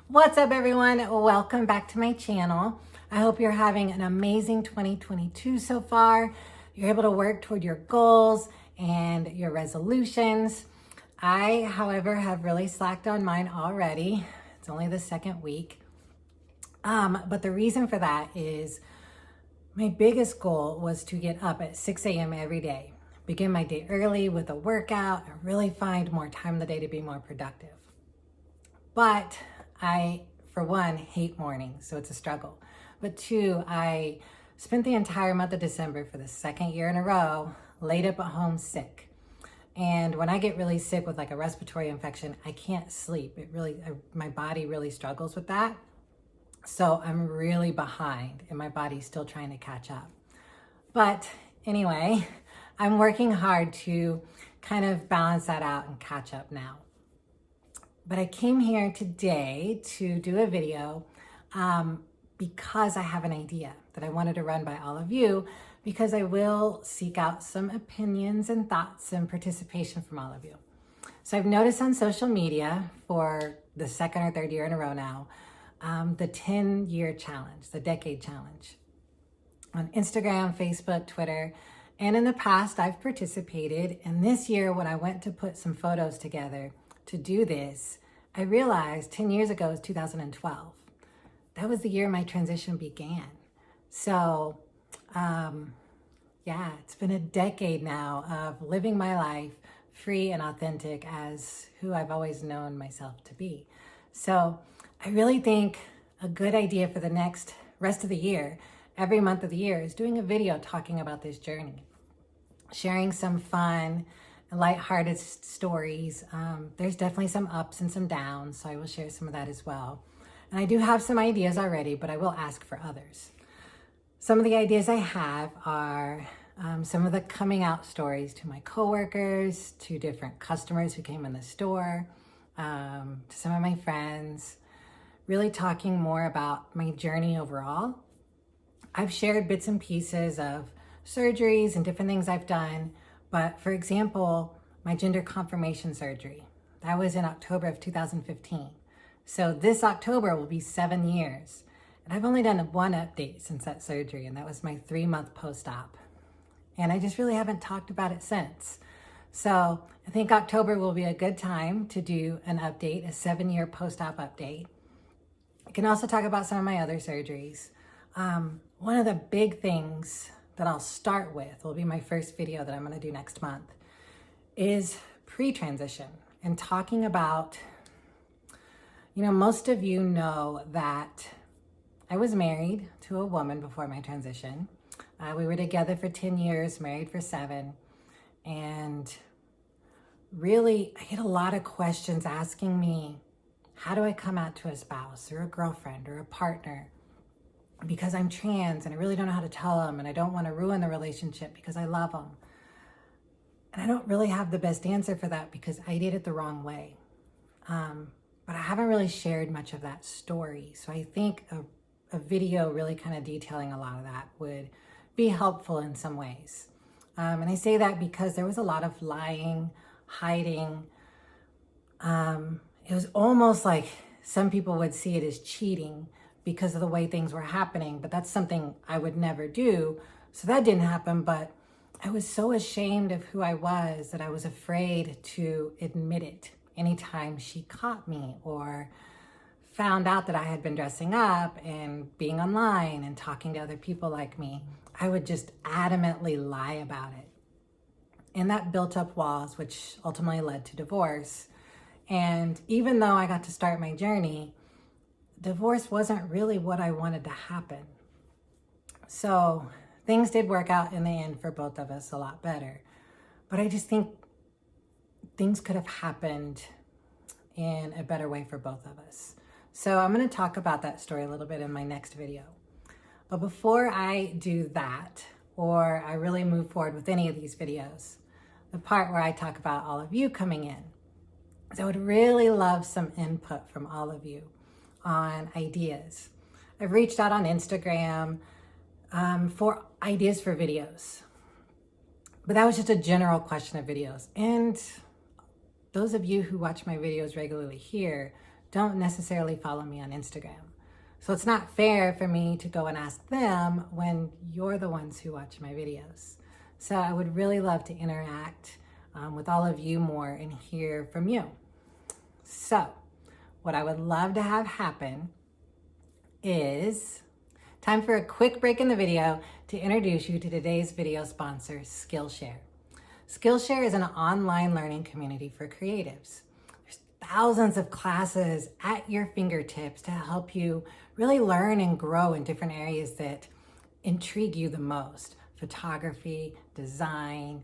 What's up, everyone? Welcome back to my channel. I hope you're having an amazing 2022 so far. You're able to work toward your goals and your resolutions. I, however, have really slacked on mine already. It's only the second week. But the reason for that is my biggest goal was to get up at 6 a.m. every day, begin my day early with a workout, and really find more time in the day to be more productive. But I, for one, hate mornings, so it's a struggle. But two, I spent the entire month of December for the second year in a row laid up at home sick. And when I get really sick with like a respiratory infection, I can't sleep. My body really struggles with that. So I'm really behind and my body's still trying to catch up. But anyway, I'm working hard to kind of balance that out and catch up now. But I came here today to do a video because I have an idea that I wanted to run by all of you, because I will seek out some opinions and thoughts and participation from all of you. So I've noticed on social media for the second or third year in a row now, the 10-year challenge, the decade challenge on Instagram, Facebook, Twitter, and in the past I've participated. And this year when I went to put some photos together to do this, I realized 10 years ago is 2012. That was the year my transition began. So yeah, it's been a decade now of living my life free and authentic as who I've always known myself to be. So I really think a good idea for the next rest of the year, every month of the year, is doing a video talking about this journey, sharing some fun, lighthearted stories. There's definitely some ups and some downs, so I will share some of that as well. And I do have some ideas already, but I will ask for others. Some of the ideas I have are some of the coming out stories to my coworkers, to different customers who came in the store, to some of my friends, really talking more about my journey overall. I've shared bits and pieces of surgeries and different things I've done. But for example, my gender confirmation surgery, that was in October of 2015. So this October will be 7 years. And I've only done one update since that surgery, and that was my 3-month post-op. And I just really haven't talked about it since. So I think October will be a good time to do an update, a 7-year post-op update. I can also talk about some of my other surgeries. One of the big things that I'll start with, will be my first video that I'm gonna do next month, is pre-transition and talking about, most of you know that I was married to a woman before my transition. We were together for 10 years, married for 7. And really, I get a lot of questions asking me, how do I come out to a spouse or a girlfriend or a partner? Because I'm trans and I really don't know how to tell them, and I don't want to ruin the relationship because I love them. And I don't really have the best answer for that because I did it the wrong way. But I haven't really shared much of that story. So I think a video really kind of detailing a lot of that would be helpful in some ways. And I say that because there was a lot of lying, hiding. It was almost like some people would see it as cheating because of the way things were happening, but that's something I would never do. So that didn't happen, but I was so ashamed of who I was that I was afraid to admit it. Anytime she caught me or found out that I had been dressing up and being online and talking to other people like me, I would just adamantly lie about it. And that built up walls, which ultimately led to divorce. And even though I got to start my journey, divorce wasn't really what I wanted to happen. So things did work out in the end for both of us a lot better. But I just think things could have happened in a better way for both of us. So I'm going to talk about that story a little bit in my next video. But before I do that, or I really move forward with any of these videos, the part where I talk about all of you coming in, so I would really love some input from all of you on ideas. I've reached out on Instagram for ideas for videos, but that was just a general question of videos. And those of you who watch my videos regularly here don't necessarily follow me on Instagram. So it's not fair for me to go and ask them when you're the ones who watch my videos. So I would really love to interact with all of you more and hear from you. So what I would love to have happen is time for a quick break in the video to introduce you to today's video sponsor, Skillshare. Skillshare is an online learning community for creatives. There's thousands of classes at your fingertips to help you really learn and grow in different areas that intrigue you the most. Photography, design,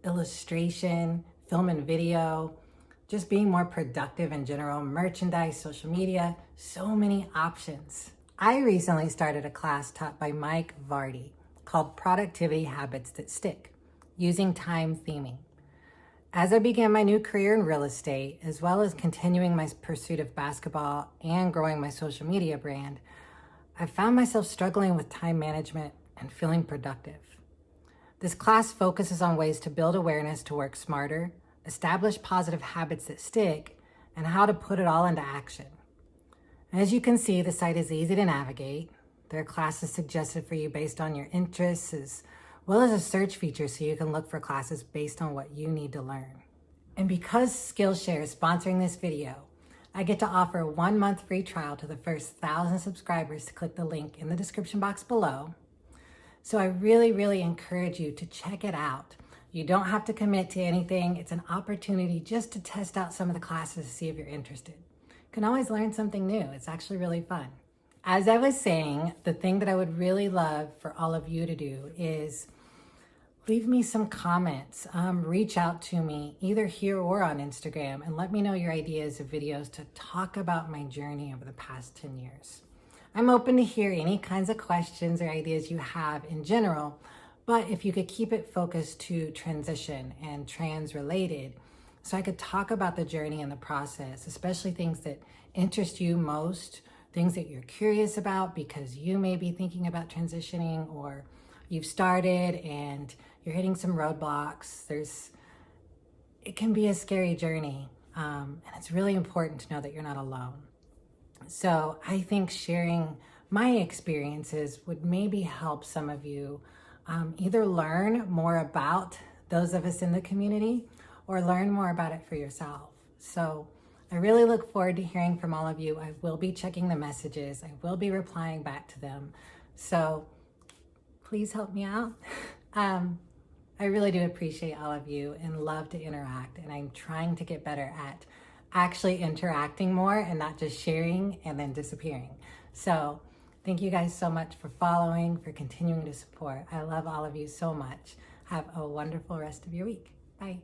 illustration, film and video, just being more productive in general, merchandise, social media, so many options. I recently started a class taught by Mike Vardy called Productivity Habits That Stick, using time theming. As I began my new career in real estate, as well as continuing my pursuit of basketball and growing my social media brand, I found myself struggling with time management and feeling productive. This class focuses on ways to build awareness to work smarter, establish positive habits that stick, and how to put it all into action. As you can see, the site is easy to navigate. There are classes suggested for you based on your interests, as well as a search feature so you can look for classes based on what you need to learn. And because Skillshare is sponsoring this video, I get to offer a 1-month free trial to the first 1,000 subscribers to click the link in the description box below. So I really encourage you to check it out. You don't have to commit to anything. It's an opportunity just to test out some of the classes to see if you're interested. You can always learn something new. It's actually really fun. As I was saying, the thing that I would really love for all of you to do is leave me some comments, reach out to me either here or on Instagram and let me know your ideas of videos to talk about my journey over the past 10 years. I'm open to hear any kinds of questions or ideas you have in general, but if you could keep it focused to transition and trans related, so I could talk about the journey and the process, especially things that interest you most, things that you're curious about because you may be thinking about transitioning or you've started and you're hitting some roadblocks. It can be a scary journey, and it's really important to know that you're not alone. So I think sharing my experiences would maybe help some of you either learn more about those of us in the community or learn more about it for yourself. So I really look forward to hearing from all of you. I will be checking the messages. I will be replying back to them. So please help me out. I really do appreciate all of you and love to interact. And I'm trying to get better at actually interacting more and not just sharing and then disappearing. So thank you guys so much for following, for continuing to support. I love all of you so much. Have a wonderful rest of your week. Bye.